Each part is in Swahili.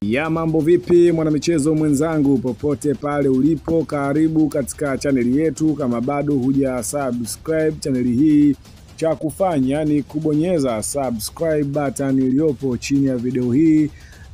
Ya mambo vipi mwanamichezo mwenzangu popote pale ulipo, karibu katika chaneli yetu. Kama bado huja subscribe chaneli hii, cha kufanya ni kubonyeza subscribe button iliyopo chini ya video hii,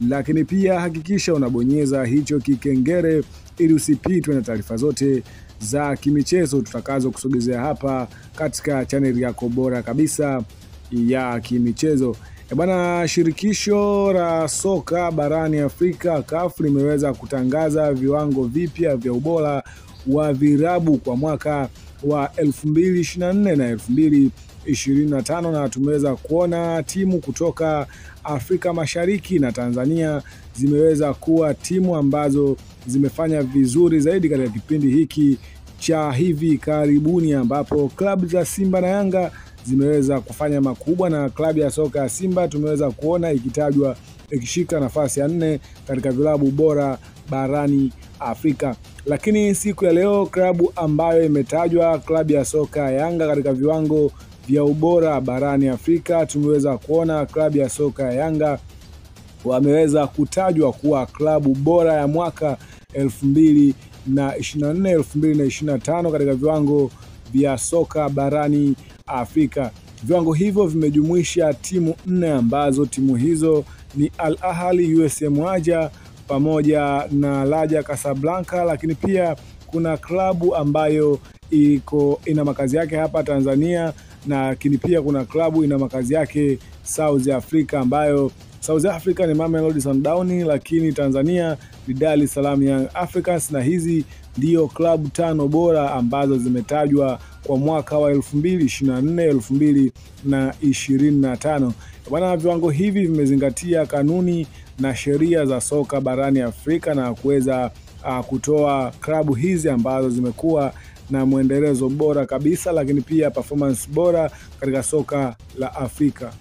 lakini pia hakikisha unabonyeza hicho kikengele ili usipitwe na taarifa zote za kimichezo tutakazo kusogezea hapa katika chaneli yako bora kabisa ya kimichezo. Bwana, shirikisho la soka barani Afrika CAF limeweza kutangaza viwango vipya vya ubora wa virabu kwa mwaka wa 2024 na 2025, na tumeweza kuona timu kutoka Afrika Mashariki na Tanzania zimeweza kuwa timu ambazo zimefanya vizuri zaidi katika kipindi hiki cha hivi karibuni, ambapo klabu za Simba na Yanga zimeweza kufanya makubwa, na klabu ya soka ya Simba tumeweza kuona ikitajwa ikishika nafasi ya 4 katika vilabu bora barani Afrika. Lakini siku ya leo klabu ambayo imetajwa, klabu ya soka ya Yanga katika viwango vya ubora barani Afrika, tumeweza kuona klabu ya soka ya Yanga wameweza kutajwa kuwa klabu bora ya mwaka 2024 2025 katika viwango vya soka barani Afrika. Viwango hivyo vimejumuisha timu 4 ambazo timu hizo ni Al Ahly, USM Alger pamoja na Raja Casablanca, lakini pia kuna klabu ambayo ina makazi yake hapa Tanzania, na lakini pia kuna klabu ina makazi yake South Africa, ambayo South Africa ni Mamelodi Sundowns, lakini Tanzania ni Dar es Salaam Young Africans, na hizi ndio klabu 5 bora ambazo zimetajwa kwa mwaka wa 2024 2025. Bwana, viwango hivi vimezingatia kanuni na sheria za soka barani Afrika na kuweza kutoa klabu hizi ambazo zimekuwa na mwendelezo bora kabisa, lakini pia performance bora katika soka la Afrika.